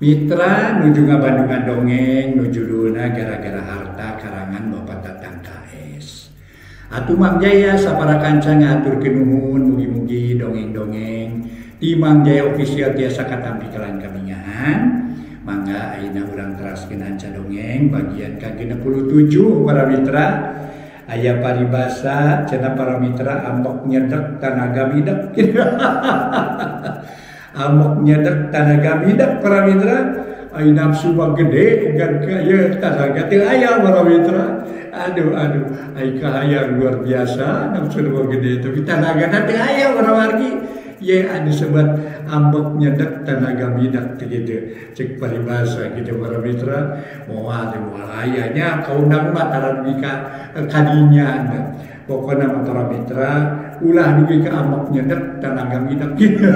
Mitra nuju ngabandungan dongeng nuju duna gara-gara harta karangan Bapak Tatang KS. Atuh Mang Jaya sapara kanca ngaturkeun nuhun mugi-mugi dongeng-dongeng di Mang Jaya official tiasa katampi kalan kamingahan. Mangga ayeuna urang teraskeun hanca dongeng bagian ke-67 para mitra. Aya paribasa cenah para mitra ambok nyedek tanaga midek. Amok nyedek tanaga midek para mitra. Ai nafsu mah gede kan kaya tanaga teu aya para mitra. Aduh ai kahayang luar biasa nafsu mah gede tapi tanaga teu aya para wargi. Ye anu sebat ambok nyedek tanaga midek gitu. Cek paribasa gitu para mitra. Moal ayanya kaundang mataran bika kadinya. Pokoknya para mitra ulah dugi ke ambok nyedek tanaga midek gitu.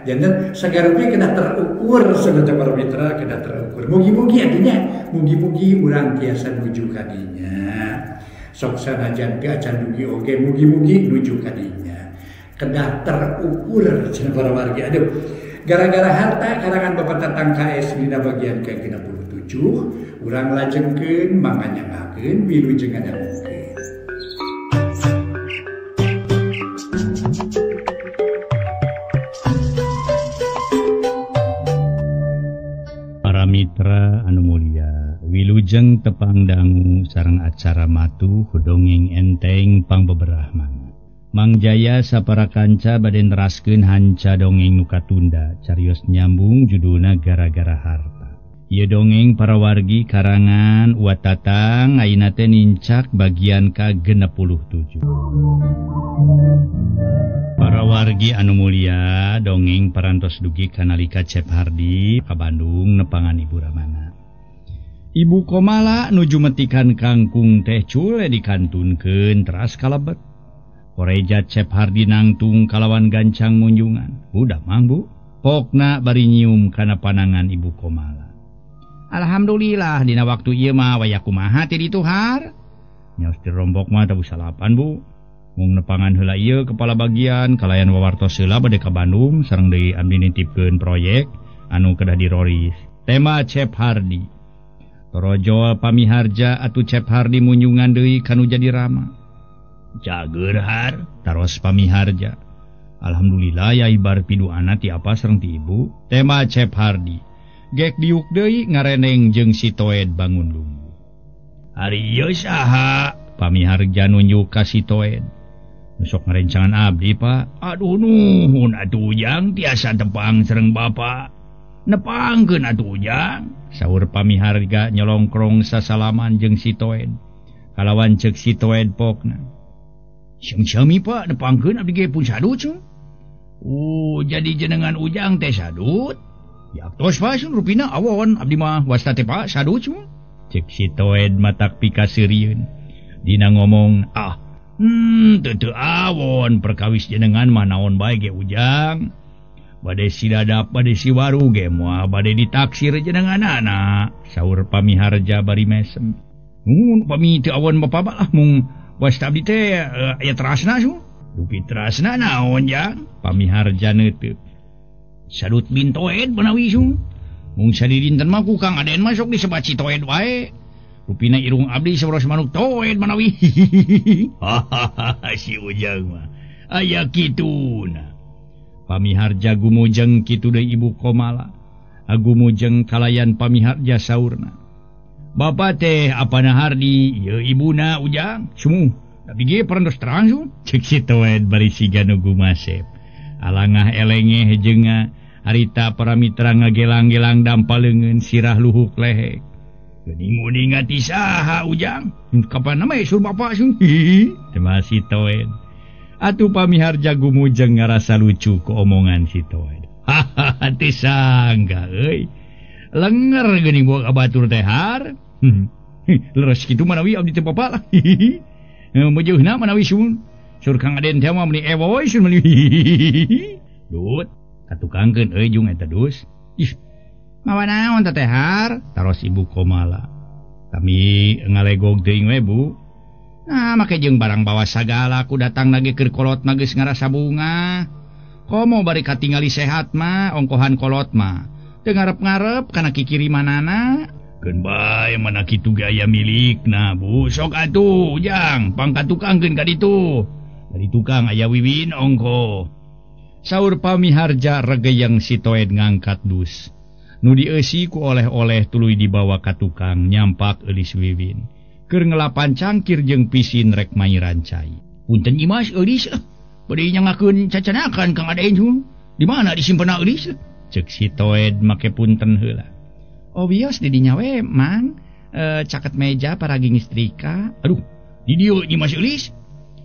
Jadi sagarupi kena terukur sebenarnya para mitra kena terukur. Mugi-mugi artinya mugi-mugi urang tiasa nuju kadinya. Sok sanajan ge acan dugi oge mugi-mugi nuju kadinya. Kedah terukur cenah para wargi. Aduh, gara-gara harta karangan Bapak Tatang KS dina bagian ke-67 urang lajengkeun manganyangakeun wilujeng ngadangukeun. Mitra anu mulia wilujeng tepang dangu sareng acara matu dongeng enteng pangbeberahman. Mang Jaya sapara kanca bade neraskeun hanca dongeng nu katunda carios nyambung judulna gara-gara harta. Ieu dongeng para wargi karangan Uat Tatang ayeuna teh nincak bagian ka-67. Para wargi anu mulia dongeng parantos dugi kanalika Cep Hardi ka Bandung nepangan Ibu Ramana. Ibu Komala nuju metikan kangkung teh cule dikantunkeun teras kalebet. Koreja Cep Hardi nangtung kalawan gancang munjungan. Budak mang Bu, pokna bari nyium kana panangan Ibu Komala. Alhamdulillah dina waktu ieu mah waya kumaha ti ditu har. Nyaos di rombok mah teu salapan Bu. Mung nepangan heula ieu kepala bagian kalayan wawartos heula bade ka Bandung sareng deui abdi nitipkeun proyek anu kedah diroris. Tema Cep Hardi. Torojol pamiharja atuh Cep Hardi munjungan deui kanu jadi rama. Jager har taros pamiharja. Alhamdulillah ya ibar piduana ti apa sareng ti ibu. Tema Cep Hardi. Gek diuk deui ngareneng jeung si Toed bangun lumbu. Ari ieu saha? Pamiharja nunjuk ka si Toed. Nusok ngarencangan abdi Pak. Aduh nuhun atuh Ujang tiasa tepang sareng Bapak. Nepangkeun atuh Ujang. Saur pamiharga nyolongkrong sasalaman jeung si Toed. Kalawan ceuk si Toed pokna. Sami Pak nepangkeun abdi ge pun sadut sun. Jadi jenengan Ujang teh sadut. Ya tos Pak sun rupina awon abdi mah wasta teh Pak sadut sun. Cek si Toed matak pikasirieun. Dina ngomong teu awon perkawis jenengan mah naon bae ge Ujang. Bade si dadap bade si waru ge moal bade ditaksir jenenganana. Saur pamiharja bari mesem. Pami teu awon bapa lah mung wasta abdi teh aya terasna su. Dupi terasna naon Jang? Pamiharja neuteut. Sadut bin Toed menawi su. Mung sadidinten mah ku Kang Aden mah sok disebat si Toed wae. Rupina irung abdi sabros manuk Toed manawi. Hahaha si Ujang mah aya kituna. Pamiharja gumujeng kitu deui Ibu Komala. Agumujeng kalayan pamiharja saurna. Bapa teh apana Hardi? Ieu ibuna Ujang. Sumuh, tapi ge parantos terang su. Cek si Toed bari siga nu gumasep. Alangah elengeh jeung harita para mitra ngagelang-gelang dampaleungeun sirah luhuk lehek. Geuning-uning ati saha Ujang? Kapan nama sur Bapak sun? Tema si Toed. Atuh pamiharja gumujeng ngarasa lucu ku omongan si Toed. Hahaha teu sangga euy. Lenger geuning bawa batur teh har. Leres kitu manawi abdi teh Bapak lah. Meujeunna manawi sun. Sur Kang Aden teh mah meni ewoy sun meni. Dut, katukangkeun euy jung eta dus. Ih. Mawa naon teh har? Taros Ibu Komala. Kami ngalegog teuing we Bu. Nah, make jeung barang bawa sagala ku datang lagi keur kolotna geus ngarasa bunga. Komo bari katingali sehat mah ongkohan kolot mah. teu ngarep-ngarep kana kikirimanana. Keun bae mana kitu gaya milikna, Bu. Sok atuh, Jang, pangkatukangkeun ka ditu. Dari tukang aya Wiwin ongko. Saur pamiharja regeyang si Toed ngangkat dus. Nu dieusi ku oleh-oleh tuluy dibawa ka tukang nyampak eulis Wiwin. Keur ngelapan cangkir jeung pisin rek mai rancai. Punten Imas eulis, bade nyangakeun cacanakan Kang Aden hu. Di mana disimpenna eulis? Ceuk si Toed make punten heula. Oh bios di dinya we, Mang. Caket meja paraging istrika. Aduh, di dieu nyi Mas Eulis.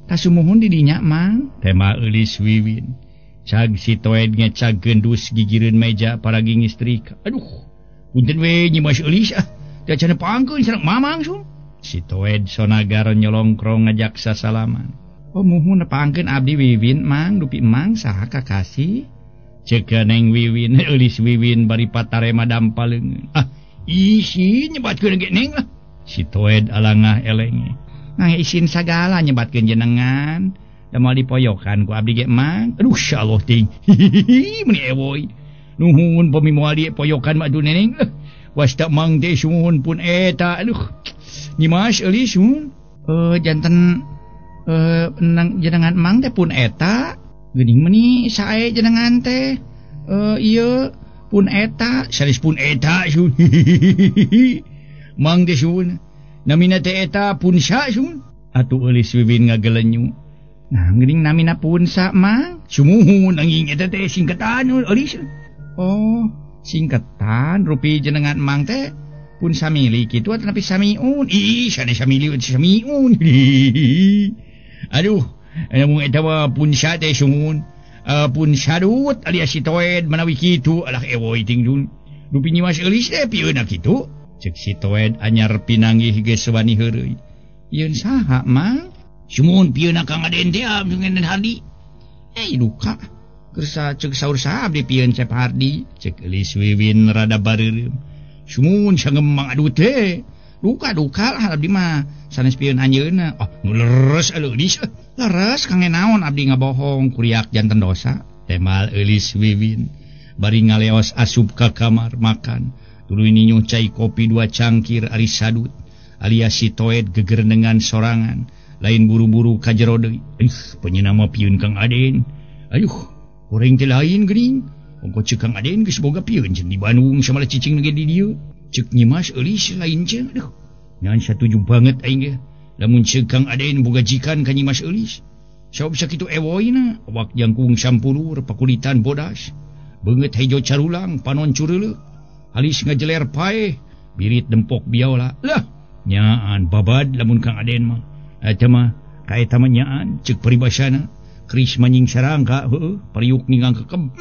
Tasumuhun di dinya, Mang. Tema Eulis Wiwin. Cag si Toed ngecagkeun dus gigireun meja paraging istrika. Aduh, punten we nyi Mas Eulis teu cenah pangkeun sareng Mamang sun. Si Toed sonagar nyolongkrong ngajak sasalaman. Oh muhun nepangkeun abdi Wiwin, Mang, dupi Mang saha kakasih. Ceuk Neng Wiwin, Eulis Wiwin bari patarema dampaleungeun. Isi nyebatkeun ge Neng lah. Si Toed alangah elenge. Isin sagala nyebatkeun jenengan. Da moal dipoyokan ku abdi ge Mang. Aduh insyaallah ting. Meni ewoy. Nuhun pami moal dipoyokan mah du Neng. Wasta Mang teh suhun pun eta. Aduh. Nyi Mas Eulis sun. Janten nang jenengan Mang teh pun eta. Geuning meni sae jenengan teh. Ieu pun eta, sanes pun eta sun. Mang teh sun. Namina teh eta punsa sun. Atuh Eulis Wiwin ngagelenyu. Nah, geuning namina punsa, Mang. Sumuhun anjing eta teh singkatan Eulis. Oh, singkatan rupi jenengan Mang teh pun samili kitu atapi samiun. Ih, sanes samili samiun. Aduh, mun eta mah punsa teh sumuhun. Pun sadut alias si Toed manawi kitu alah ewoy ting dun. Dupi Nyi Mas Eulis teh pieuna kitu. Ceuk si Toed anyar pinanggih geus wani heureuy. Ieun saha, Mang? Sumuhun pieuna Kang Aden teh jeung Hardi. Duka. Keur ceuk saur saha abdi pieun Cep Hardi. Ceuk Eulis Wiwin rada bareureum. Sumuhun sangem Mang Adu teh. Duka lah abdi mah sanes pieun anjeunna. Nu leres Eulis. Leres kangen naon abdi ngabohong kuriak janten dosa. Temal Eulis Wiwin bari ngaleos asup ka kamar makan. Tuluy ninyuh cai kopi 2 cangkir ari sadut. Alias si Toed gegerenengan sorangan. Lain buru-buru ka jero deui. Penyeuna mah pieun Kang Aden. Ayuh, urang teh lain geuning. Ongko ceuk Kang Aden geus boga pieun jeung di Bandung samala cicing ge di dieu. Ceuk Nyi Mas Eulis lain ceuk. Aduh. Ngan satuju banget aing ge. Lamun ceuk Kang Aden boga jikan ka Nyi Mas Eulis. Saop sakitu ewoyna, awak jangkung sampulur pakulitan bodas. Beungeut hejo carulang panon cureuleuh. Halis ngajeler paeh, birit dempok biola. Lah, nyaan babad lamun Kang Aden mah. Eta mah kaeta mah nyaan ceuk paribasana. Keris manjing sarangka, heueuh, pariuk ningang kekeb.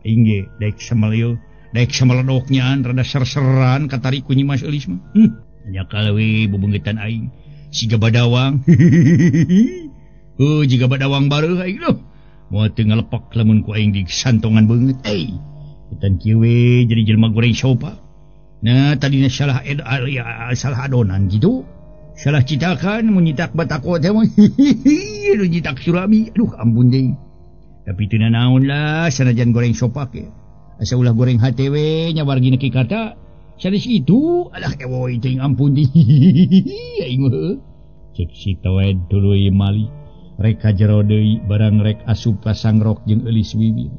Aing ge daek samaleuh, daek samaledok nyaan rada ser-seran katarik ku Nyi Mas Eulis mah. Nya kalewe bebeungeutan aing. Siga badawang. Jiga badawang bareuh aing loh. Moal teu ngalepek lamun ku aing di santongan beungeut. Utan kieu we jadi jelema goreng sopa. Nah, tadina salah adonan gitu. Salah citakan mun nyitak batako teh mah. Nyitak surabi. Aduh ampun deui. Tapi teu naon lah sanajan goreng sopa ke. Asa ulah goreng hate we nya wargina ki kata. Sanes itu alah ewoy teuing ampun deui. Aing mah. Cek si Toed tuluy mali. Rek ka jero deui barang rek asup ka sangrok jeung Eulis Wiwin.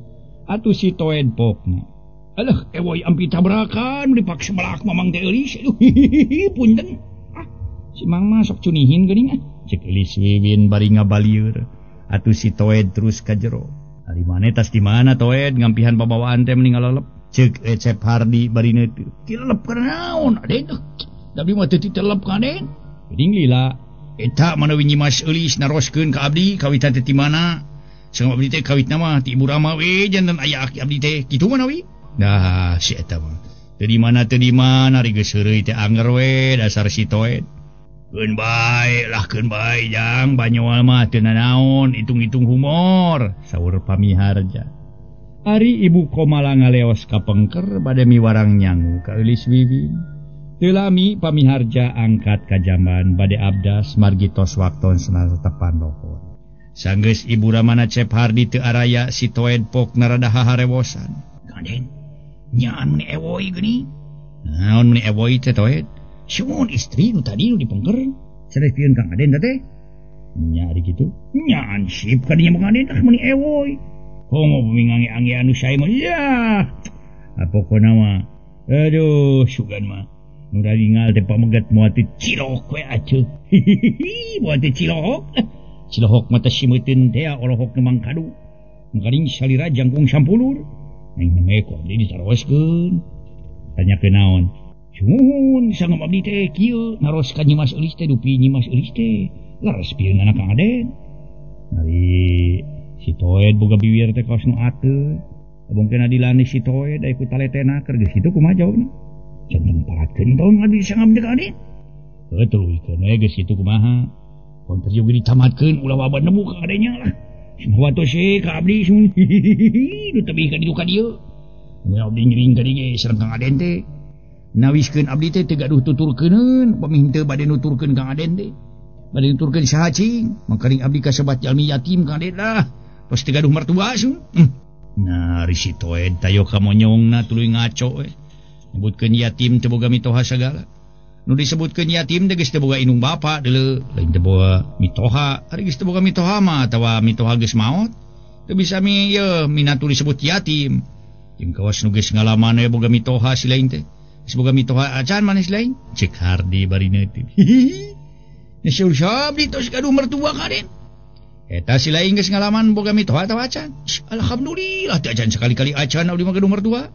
Atuh si Toed popna. Alah ewoy ampi tabrakan dipaksa melak Mamang teh Eulis. Aduh punten. Si Mang mah sok cunihin geuning Cek Eulis Wiwin bari ngabalieur. Atuh si Toed terus ka jero. Ari maneh tas di mana Toed ngampihan pabawaan teh mending ngalelep. Ceuk Cep Hardi bari neuteuh. Kilelep kana naon Aden tuh. Tapi mah teu ditelep ka Aden. Geuning lila. Eta manawi Nyi Mas Eulis naroskeun ka abdi kawitan teh ti mana? Sang abdi teh kawitna mah ti Ibu Rama we janten aya aki abdi teh kitu manawi. Nah, si eta mah. Teu di mana ari geus heureuy teh anger we dasar si Toed. Keun bae jang banyoal mah teu nanaon, hitung-hitung humor, saur pamiharja. Ari Ibu Komala ngaleos ka pengker bade miwarang nyangu ka Eulis Wiwin. Teu lami pamiharja angkat ka jamban bade abdas margitos wakton senasa tepan lohor. Sanggeus Ibu Ramana Cep Hardi teu araya si Toed pok narada haharewosan. Aden, nyaan meni ewoi gini. Naon meni ewoi teh toet? Sumun istri nu tadi nu dipengker. Sadaya pieun Kang Aden teh. Nya ari kitu. Nyaan sip ka dinya Kang Aden tah meni ewoi. Komo pemingange-ange anu sae mah ya. Apokona mah. Aduh, sugan mah. Nu daringal teh pamegat moal teh cilok we acuh. Moal teh cilok. Cilok mah teh simeuteun teh olohok nu mangkadu. Mangkaring salira jangkung sampulur. Neng meko abdi ditaroskeun. Tanyakeun naon? Sumun sangem abdi teh kieu naros ka Nyimas Eulis teh dupi Nyimas Eulis teh. Laras pieun anak Kang Aden. Ari si Toed boga bibir teh kaos nu ateu. Abongkeun adilani si Toed aya ku taletena keur geus kitu kumaha jawabna? Can temparatkeun taun abdi sangam deuk Aden. Heuh ikeun we geus kitu kumaha? Konter juga ditamatkeun ulah wabad nemu Kang Adennya lah. Semua tos ka abdi sun. Nu tebih ka didu ka dieu. Mun abdi ngiring ka dieu sareng Kang Aden teh. Nawiskeun abdi teh teu gaduh tuturkeuneun, pamih teu bade nuturkeun Kang Aden teh. Bade nuturkeun saha cing? Mangkaring abdi kasebat jalmi yatim Kang Aden lah. Tos teu gaduh mertua sun. Nah, risi Toed tayo ka monyongna tuluy ngaco we. Nyebutkeun yatim teu boga mitoha sagala. Nu disebutkeun yatim teh geus teu boga indung bapa deuleu, lain teu boga mitoha. Ari geus teu boga mitoha mah atawa mitoha geus maot, teu bisa minatu disebut yatim. Jeung kawas nu geus ngalaman we boga mitoha si lain teh. Geus boga mitoha acan maneh si lain. Cek Hardi bari neuteun. Nya saur sabdi tos gaduh mertua Kang Aden. Eta si lain geus ngalaman boga mitoha atawa acan. Alhamdulillah teu acan sekali-kali acan abdi mah gaduh mertua.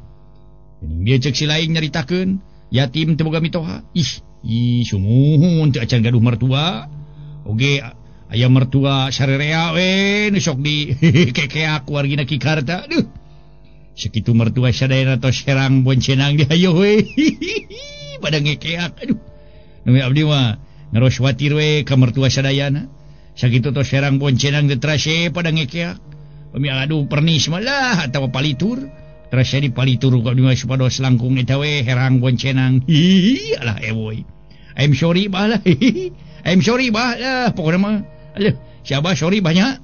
Geuning dia cek si lain nyaritakeun yatim teu boga mitoha. Ih sumuhun teu acan gaduh mertua. Oge aya mertua sarerea we nu sok di kekeak wargina Kikarta. Duh. Sakitu mertua sadayana tos serang boncenang di hayo we. Pada ngekeak. Aduh. Nu abdi mah ngaros watir we ka mertua sadayana. Sakitu tos serang boncenang teu trase pada ngekeak. Pami aduh pernis malah atawa palitur. Terasa di palitur ka abdi mah supados langkung eta we herang boncenang. Alah ewoi. I'm sorry bah lah. I'm sorry bah lah. Pokoknya mah. Aduh, si Abah sorry banyak.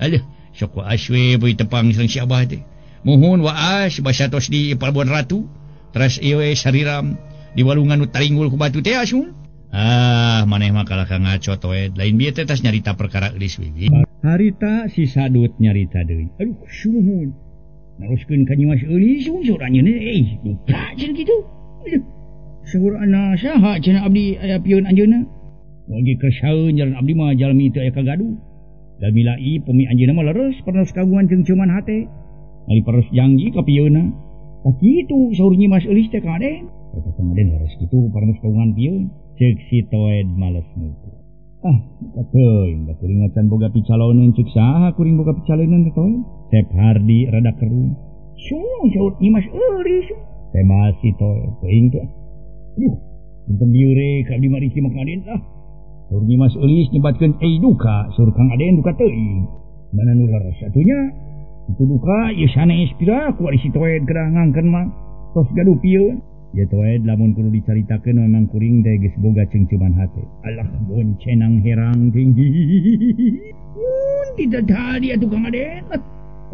Aduh, sok waas we boy tepang sareng si Abah teh. Muhun waas basa tos di Palabuhan Ratu. Teras ieu we sariram di walungan nu taringgul ku batu teh asun. Maneh mah kalah ka ngaco Toed. Lain bieu teh tas nyarita perkara eulis we. Harita si Sadut nyarita deui. Aduh, suhun. Naroskeun ka Nyimas Eulis saur anjeunna duka cenah kitu. Aduh. Saur ana saha cenah abdi aya pieun anjeunna. Mogi kesaeun jalan abdi mah jalmi teu aya kagaduh. Jalmi lai pemi anjeunna mah leres pernos kagungan jeung ceuman hate. Ari pernos janji ka pieunna. Tah kitu saur Nyimas Eulis teh Kang Aden. Eta Kang Aden leres kitu pernos kagungan pieun. Ceuk si Toed males nutu. Kateuing da kuring acan boga picaloneun ceuk saha kuring boga picaloneun teh Toed. Cep Hardi rada kerum. Saur Nyimas Eulis. Teh masih Toed teuing teh. Aduh, dinten dieu re ka abdi mah riki Kang Aden lah. Saur Nyimas Eulis nyebatkeun duka, saur Kang Aden duka teuing. Mana nu leres atunya? Itu duka ieu sanes pira ku ari si Toed keur ngangkeun mah. Tos gaduh pieun. Ya Toed lamun kudu dicaritakeun memang kuring teh geus boga cengceuman hate. Alah boncenang herang tinggi. Tidak tadi atuh Kang Aden.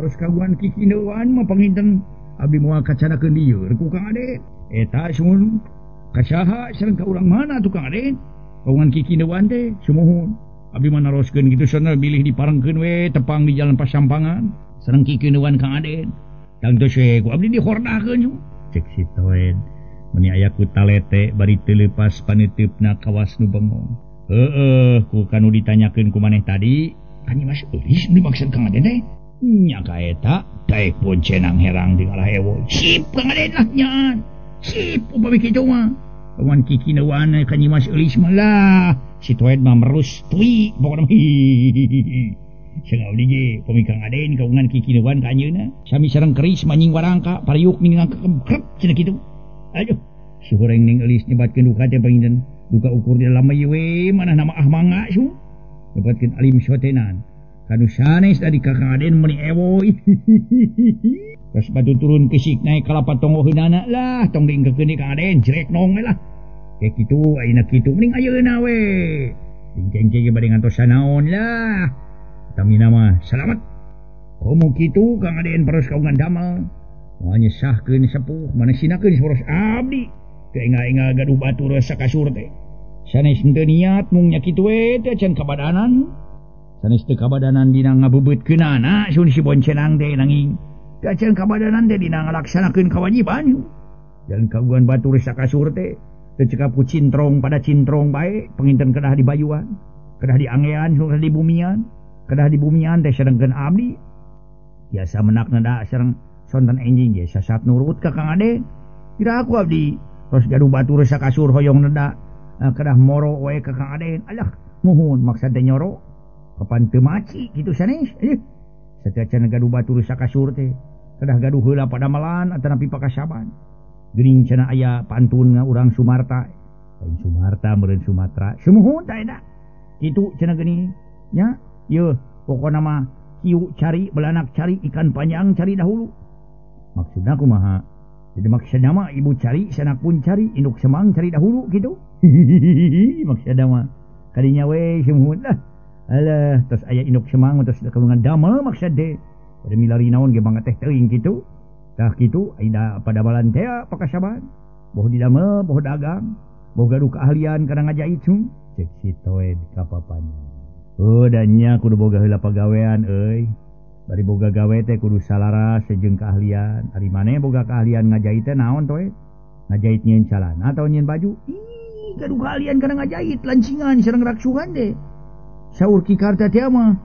Terus kaguan kikineuan mah panginten abdi moal kacanakeun dieu ku Kang Aden. Eta sun kasaha sareng ka urang mana atuh Kang Aden? Kagungan kikineuan teh sumuhun. Abdi mah naroskeun kitu sana bilih diparengkeun we tepang di jalan Pasampangan sareng kikineuan Kang Aden. Tang tos we ku abdi dihordahkeun. Cek si Toed. Meni aya ku talete bari teu leupas paneteupna kawas nu bengong. Ku kanu ditanyakeun ku maneh tadi, kan Nyimas Eulis dimaksud Kang Aden teh. Nya ka eta daek boncenang herang di ngalah ewoi. Sip Kang Aden lah nyaan. Sip upami kitu mah. Kawan kikineuan ka Nyimas Eulis mah lah. Si Toed mah merus tui pokona mah. Sing abdi ge upami Kang Aden kagungan kikineuan ka anjeunna. Sami sareng keris manying warangka pariuk ningang kekrep cenah kitu. Aduh, suhureng ning Eulis nyebatkeun duka teh panginten. Duka ukur di dalam we manah nama mangga su. Nyebatkeun alim sotenan. Kanu sanes tadi ka Kang Aden meni ewoi. Terus batu turun kesik naik kalapa tonggoheunana lah tong diingkeun di Kang Aden jerek nong we lah. Kayak kitu ayeuna kitu mending ayeuna we. Dingkeng ge bade ngantos sanaon lah. Tamina mah selamat. Komo kitu Kang Aden peros kaungan damel. nyesahkeun sepuh mana sinakeun saros abdi teu enga-enga gaduh batur sa kasur teh sanes teu niat mung nya kitu we teh can kabadanan sanes teu kabadanan dina ngabebeutkeunana sun si boncenang teh nanging teu can kabadanan teh dina ngalaksanakeun kewajiban dan kaguan batur sa kasur teh teu cekap ku cintrong pada cintrong bae penginten kedah di bayuan kedah di angean kedah di bumian teh sedengkeun abdi biasa menakna da sareng sonten enjing ge sasat nurut ka Kang Aden kira aku abdi terus gaduh batur sa kasur hoyong neda kedah moro we ka Kang Aden alah muhun maksud teh nyoro kapan teu maci kitu sanes sateacan gaduh batur sa kasur teh kedah gaduh heula padamalan atanapi pakasaban geuning cenah aya pantun urang Sumarta lain Sumarta meureun Sumatera sumuhun ta eta kitu cenah geuning nya yeuh pokona mah hiu cari belanak cari ikan panjang cari dahulu maksudna kumaha jadi maksudna mah ibu cari sanak pun cari induk semang cari dahulu gitu maksudna mah kadinya we sumuhun lah alah terus aya induk semang terus kalungan damel maksud teh pada milari naon ge mangga teh teuing kitu tah kitu aya pada balan teh pakasaban boh di damel boh dagang boh gaduh keahlian kana ngajait cek si Toed ka papanya dannya kudu boga heula pagawean euy bari boga gawe teh kudu salaras jeung keahlian ari maneh boga keahlian ngajait teh naon Toed ngajait nyieun calana atau nyieun baju gaduh keahlian kana ngajait lancingan sareng raksuhan teh saur ki karta teh mah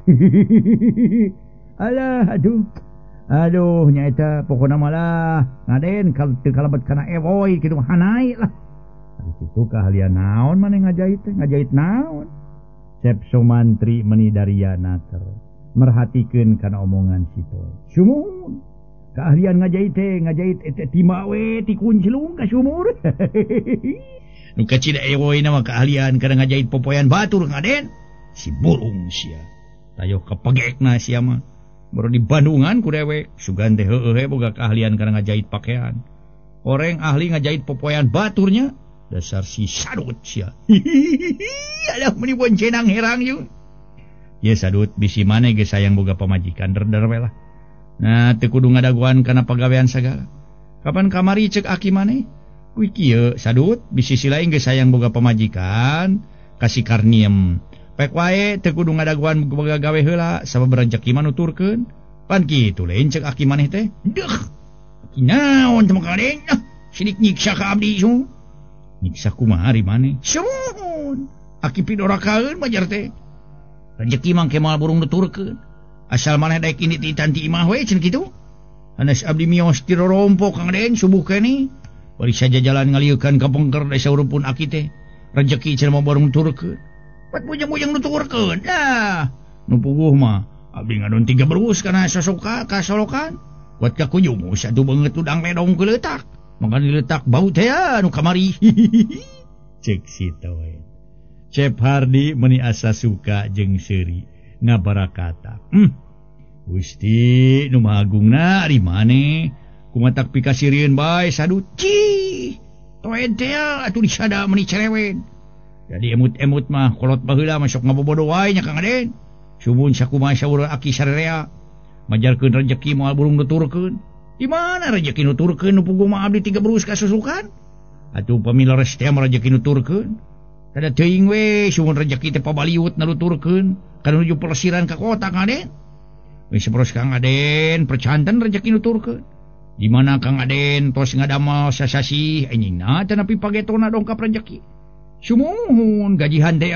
alah aduh nya eta pokona malah ngaden teu kalebet kana ewoy kitu hanai lah ari kitu keahlian naon maneh ngajait teh ngajait naon Cep Sumantri meni Daryana ter merhatikeun kana omongan si Toed sumuhun keahlian ngajait eta timah we ti kunclung ka sumur nu kacida ewoy na mah keahlian kana ngajait popoyan batur ngaden si burung sia tayo kapagekna sia mah baru di Bandungan ku dewek sugan teh heueuh boga keahlian kana ngajait pakaian orang ahli ngajait popoyan baturnya dasar si Sadut sia alah meni boncenang herang yeuh ye Sadut bisi maneh ge sayang boga pamajikan der-der we lah nah teu kudu ngadaguan kana pagawean sagala kapan kamari ceuk aki maneh kuy kieu Sadut bisi si lain ge sayang boga pamajikan kasih karniem pek wae teu kudu ngadaguan boga gawe heula sabab rezeki mah nuturkeun pan kitu lain ceuk aki maneh teh deuh naon teh makaden sidik nyiksa ka abdi su nyiksa kumaha ari maneh sumuhun aki pidorakaeun majar teh rezeki mah kemal burung nuturkeun asal maneh daek ini ti tanti imah we cenah kitu anas abdi mios ti rorompo Kang Den subuh keneh bari saja jalan ngalieukeun ka pengker da saurupun aki teh rezeki cenah mah burung nuturkeun pat bujang-bujang nuturkeun dah nu puguh mah abdi ngadon 3 berus kana sosoka ka solokan buat ka kuyung satu beungeut udang ledong keuletak mangga diletak bau teh anu kamari cek si Toed Cep Hardi meni asa suka jeung seuri ngabarakata Gusti nu Maha Agungna ari maneh kumatak pikasirieun bae Sadut cih Toed teh atuh disada meni cerewet jadi emut-emut mah kolot baheula masuk ngabobodo wae nya Kang Aden sumun sakumaha saur aki sarerea majarkeun rezeki moal burung nuturkeun di mana rezeki nuturkeun nu puguh mah abdi 3 berus kasusukan atuh pamileres teh mah rezeki nuturkeun kada teuing we sumun rezeki teh pabaliut nuturkeun kana nuju pelesiran ka kota Kang Aden we saporos Kang Aden percanten rezeki nuturkeun di mana Kang Aden tos ngadamel sasasi anjingna teh nepi pagetona dongkap rezeki sumuhun gajihan teh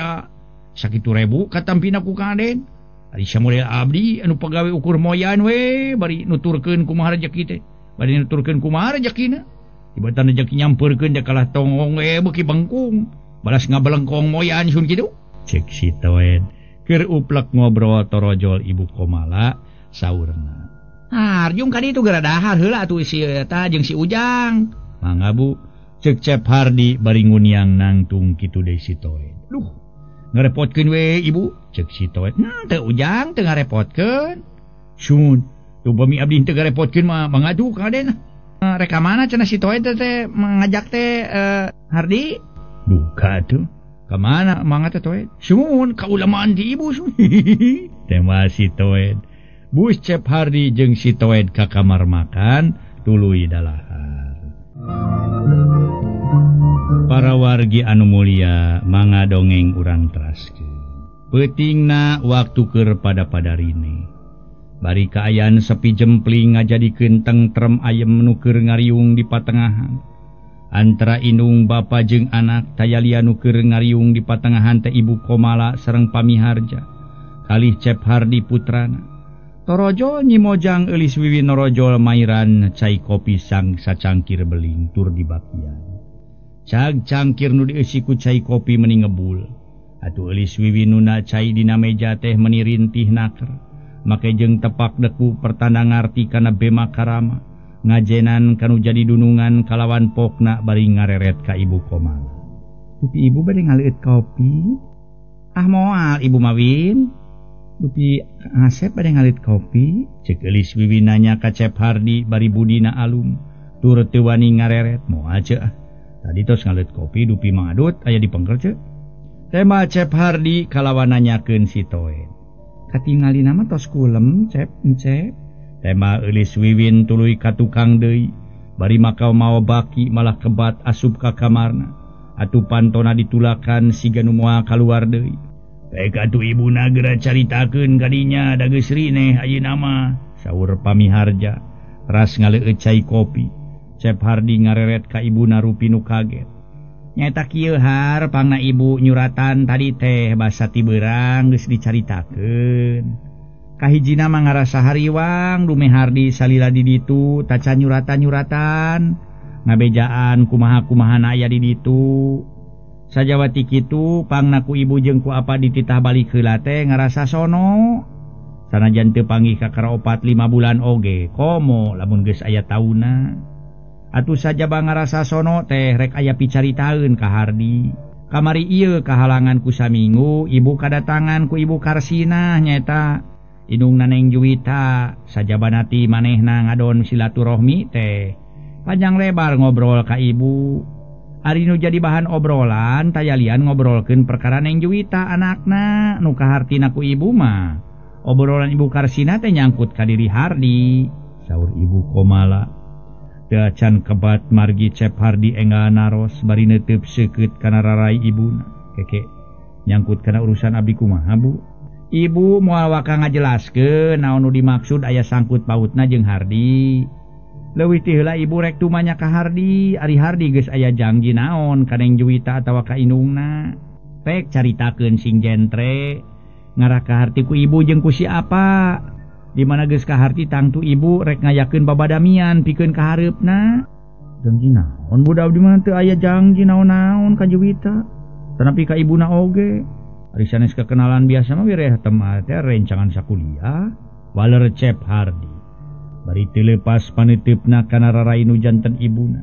sakitu ribu katampina ku Kang Aden ari samodel abdi anu pagawe ukur moyan we bari nuturkeun kumaha rezeki teh bari nuturkeun kumaha rezekina tibatan rezeki nyampeurkeun teh kalah tongong we beuki bengkung balas ngabelengkong moyan sun kitu cek si Toed keur uplek ngobrol torojol Ibu Komala saurna harjung ka ditu gara dahar heula atuh si eta jeung si Ujang mangga Bu cek Cep Hardi bari nguniang nangtung kitu deui si Toed duh ngarepotkeun we Ibu cek si Toed teu Ujang teu ngarepotkeun sun tuh bami abdi teu ngarepotkeun mah mangadu Kang Aden reka mana cenah si Toed teh mengajak teh Hardi duh katuh ka mana mangga teh Toed sun ka ulamaan di Ibu sun teh mah si Toed Bus Cep Hardi jeung si Toed ka kamar makan tuluy dalahar. Para wargi anu mulia, mangga dongeng urang teraskeun. Peutingna waktu keur pada rine. Bari kaayaan sepi jempling ngajadikeun tentrem ayem nu keur ngariung di patengahan. Antara indung bapa jeung anak tayalian nu keur ngariung di patengahan teh Ibu Komala sareng pamiharja. Kalih Cep Hardi putrana. Torojol nyimojang eulis wiwin norojol mairan cai kopi sang sacangkir beling tur dibakian. Cag cangkir nu dieusi ku cai kopi meni ngebul. Atuh eulis wiwin nuna cai dina meja teh meni rintih naker. Make jeung tepak deku pertanda ngarti kana bema karama. Ngajenan kanu jadi dunungan kalawan pokna bari ngareret ka Ibu Komala. Dupi ibu bade ngaleut kopi? Ah moal Ibu Mawin. Dupi Asep bade ngaleut kopi? Ceuk eulis wiwin nanya ka Cep Hardi bari budina alum. Tur teu wani ngareret moal ceuk. Tadi tos ngaleut kopi dupi mangadut aya di pengker ceuk. Tema Cep Hardi kalawan nanyakeun si Toen. Katingalina mah tos kulem Cep. Tema eulis wiwin tuluy ka tukang deui. Bari makau mawa baki malah kebat asup ka kamarna. Atuh pantona ditulakan siga nu moal kaluar deui. Baik atuh ibuna geura caritakeun ka dinya da geus rineh ayeuna mah, saur pamiharja. Ras ngaleueut cai kopi. Cep Hardi ngareret ka ibuna rupi nu kaget. Nyaeta kieu har pangna ibu nyuratan tadi teh basa ti beurang geus dicaritakeun. Kahijina mah ngarasa hariwang dume Hardi salila di ditu taca nyuratan-nyuratan ngabejaan kumaha-kumaha aya di ditu. Sajawati kitu pangna ku ibu jeung ku apa dititah balik heula teh ngarasa sono. Sanajan teu panggih ka karopat 5 bulan oge, komo lamun geus aya tauna. Atuh sajaba ngarasa sono teh rek aya picaritaeun ka Hardi. Kamari ieu kahalangan ku saminggu ibu kadatangan ku Ibu Karsinah nyaeta indung Neng Juwita. Sajabanati manehna ngadon silaturahmi teh panjang lebar ngobrol ka ibu. Ari nu jadi bahan obrolan tayalian ngobrolkeun perkara Neng Juwita anakna nu kahartina ku ibu mah. Obrolan Ibu Karsinah teh nyangkut ka diri Hardi, saur Ibu Komala. Teu acan kebat margi Cep Hardi enggal naros bari neuteub seukeut kana rarai ibuna. Keke nyangkut kana urusan abdi kumaha Bu? Ibu moal waka ngajelaskeun naon nu dimaksud aya sangkut pautna jeung Hardi. Leuwih ti heula ibu rek tumanya ka Hardi, ari Hardi geus aya janji naon ka Neng Juwita atawa ka indungna. Pek caritakeun sing jentre. Ngarah ka harti ku ibu jeung ku si apa. Di mana geus ka harti tangtu ibu rek ngayakeun babadamian pikeun ka hareupna. Janji naon budak abdi mah teu aya janji naon-naon ka Juwita. Tanapi ka ibuna oge. Ari sanes kekenalan biasa mah wireh temah teh rencangan sakuliah. Waler Cep Hardi. Bari teu leupas paneteupna kana rarai nu janten ibuna.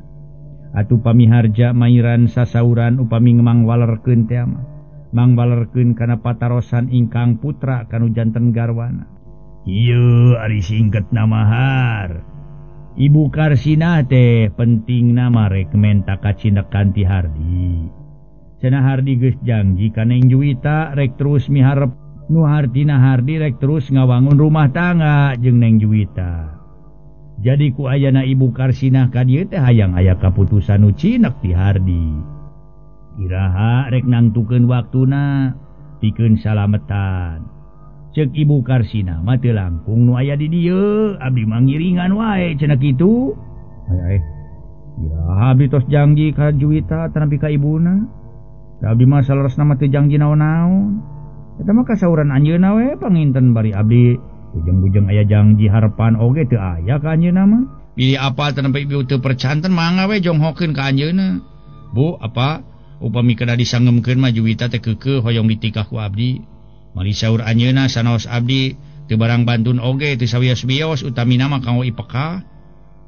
Atuh pamiharja mairan sasauran upami ngemang walerkeun teh mah. Mang walerkeun kana patarosan ingkang putra kanu janten garwana. Ieu ari singketna mahar. Ibu Karsinah teh pentingna mah rek menta kacindekan ti Hardi. Cenah Hardi geus janji ka Neng Juwita rek terus miharep nu hartina Hardi rek terus ngawangun rumah tangga jeung Neng Juwita. Jadi ku ayana Ibu Karsinah ka dieu teh hayang aya kaputusan nu cinek ti Hardi. Iraha rek nangtukeun waktuna pikeun salametan. Ceuk Ibu Karsinah mah teu langkung nu aya di dieu, abdi mah ngiringan wae cenah kitu. Iraha abdi tos janji ka Juwita tanapi ka ibuna. Da abdi mah saleresna mah teu janji naon-naon. Eta mah kasauran anjeunna we panginten bari abdi bujeng-bujeng aya janji harepan oge teu aya ka anjeunna mah. Pilih apa tanapi ibu teu percanten mangga we jonghokeun ka anjeunna. Bu, apa upami kada disangemkeun mah Juwita teh keukeuh hoyong ditikah ku abdi. Mari saur anjeunna sanaos abdi teu barang bantun oge teu sawios-wios utamina mah kanggo ipekah.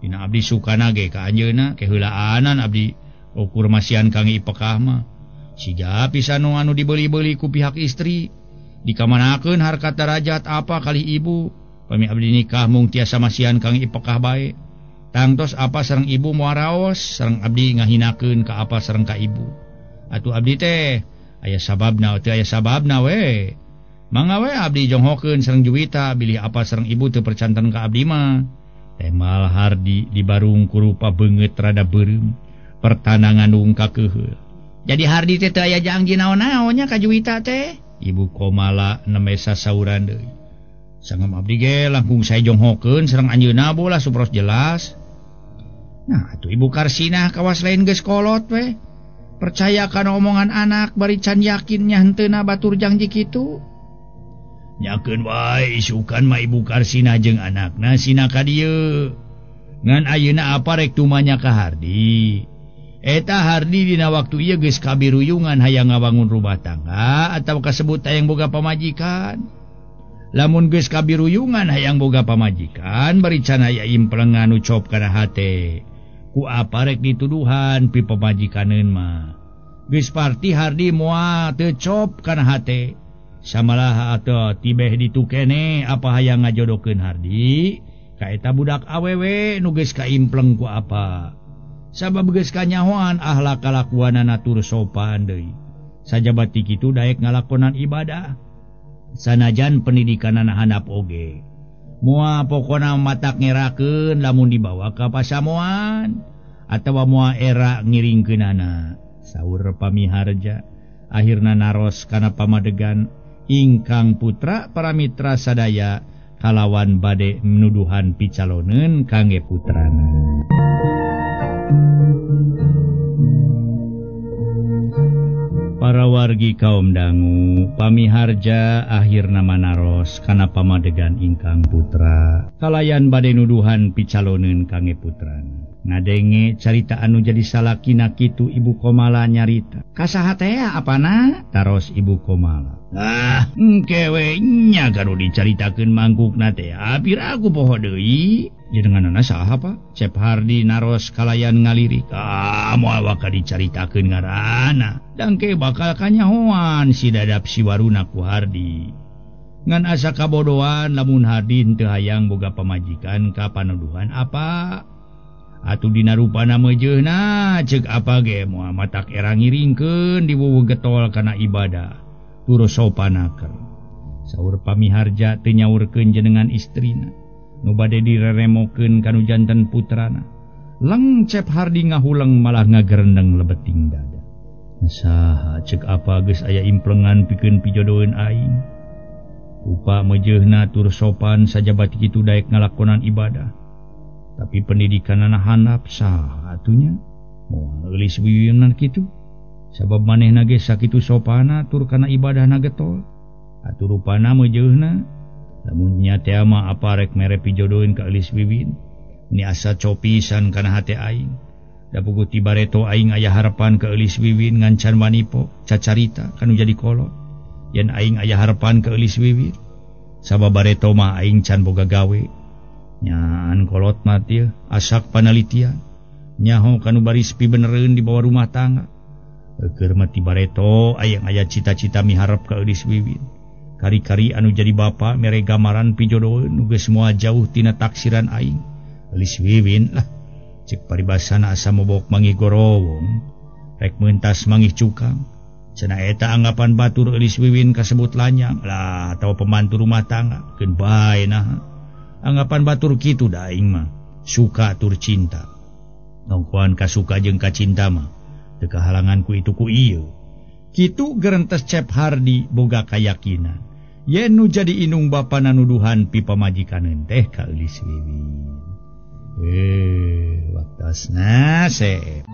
Dina abdi sukana ge ka anjeunna keheulaanan abdi ukur masihan kangge ipekah mah. Siga pisan anu dibeli-beli ku pihak istri. Dikamanakeun harkat darajat apa kali ibu. Pami abdi nikah mung tiasa masihan kangge ipekah bae. Tangtos apa sareng ibu moal raos sareng abdi ngahinakeun ka apa sareng ka ibu. Atuh abdi teh aya sababna teu aya sababna we. Mangga we abdi jonghokeun sareng Juwita bilih apa sareng ibu teu percanten ka abdi mah. Temal Hardi di barung kurupa beungeut rada beureum, pertanangan ungka keheul. Jadi Hardi teh teu aya janji naon-naonnya ka Juwita teh. Ibu Komala neme sasauran deui. Sangem abdi ge langkung saya jonghokeun sareng anjeunna bola supros jelas. Nah, atuh Ibu Karsinah kawas lain geus kolot we. Percaya kana omongan anak bari can yakin nya henteuna batur janji kitu. Nyakeun wae isukan mah Ibu Karsinah jeung anakna sina ka dieu. Ngan ayeuna apa rek tumanya ka Hardi. Eta Hardi dina waktu ieu geus kabiruyungan hayang ngabangun rumah tangga atawa kasebut hayang boga pamajikan. Lamun geus kabiruyungan hayang boga pamajikan bari can aya implengan ucop kana hate. Ku apa rek dituduhan pi pamajikaneun mah. Geus parti Hardi moal teu cop kana hate. Samalah atuh tibeh ditu keneh apa hayang ngajodokeun Hardi ka eta budak awewe nu geus kaimpleng ku apa. Sabab geus kanyahoan akhlak kalakuanana tur sopan deui. Sajabati kitu daek ngalakonan ibadah. Sanajan pendidikanana handap oge. Moal pokona matak ngerakeun lamun dibawa ka pasamoan atawa moal era ngiringkeunana. Saur Pamiharja akhirna naros kana pamadegan ingkang putra para mitra sadaya kalawan bade menuduhan picaloneun kangge putrana. Para wargi kaum dangu, Pamiharja akhirna manaros kana pamadegan ingkang putra kalayan bade nuduhan picaloneun kangge putrana. Ngadenge carita anu jadi salakina kitu Ibu Komala nyarita. Kasaha teh apana? Taros Ibu Komala. Engke we nya kanu dicaritakeun mangkukna teh. Piraku poho deui. Jenenganana saha Pak? Cep Hardi naros kalayan ngalirik. Moal waka dicaritakeun ngaranna. Dangke bakal kanyahoan si dadap si waruna ku Hardi. Ngan asa kabodohan lamun Hardi teu hayang boga pamajikan ka panuduhan apa. Atuh dina rupana mejeuna ceuk apa ge moal matak era ngiringkeun diwuwuh getol kana ibadah tur sopanakeun. Saur Pamiharja teu nyaurkeun jenengan istrina nu bade direremokeun kanu janten putrana. Leng Cep Hardi ngahuleng malah ngagerendeng lebeting dada. Saha ceuk apa geus aya implengan pikeun pijodoeun aing. Rupa mejeuna tur sopan sajabati kitu daek ngalakonan ibadah. Tapi pendidikanana handap saha atunya moal eulis wiwiyunan kitu. Sabab manehna ge sakitu sopana tur kana ibadahna getol. Atuh rupana meujeuna lamun nya teh mah apa rek mere pijodoeun ka eulis wiwin. Ni asa copisan kana hate aing. Da puguh ti bareto aing aya harapan ka eulis wiwin ngan can manipo cacarita kanu jadi kolot. Yen aing aya harapan ka eulis wiwin. Sabab bareto mah aing can boga gawe. Nyaan kolot mati asak panalitian nyaho kanu baris pibenereun di bawah rumah tangga. Keur mati bareto ayang aya cita-cita miharep ka eulis wiwin. Kari-kari anu jadi bapa mere gamaran pijodoeun nu geus moal jauh tina taksiran aing. Eulis wiwin lah cek paribasana asa mobok manggih gorowong rek meuntas manggih cukang. Cenah eta anggapan batur eulis wiwin kasebut lanyang lah atawa pembantu rumah tangga keun bae naha. Anggapan batur kitu da aing mah suka tur cinta. Nongkoan kasuka jeung kacinta mah teu kahalangan ku itu ku ieu. Kitu gerentes Cep Hardi boga kayakinan yen nu jadi inung bapana nuduhan pi pamajikaneun teh ka eulis wiwin. Waktasna Sep.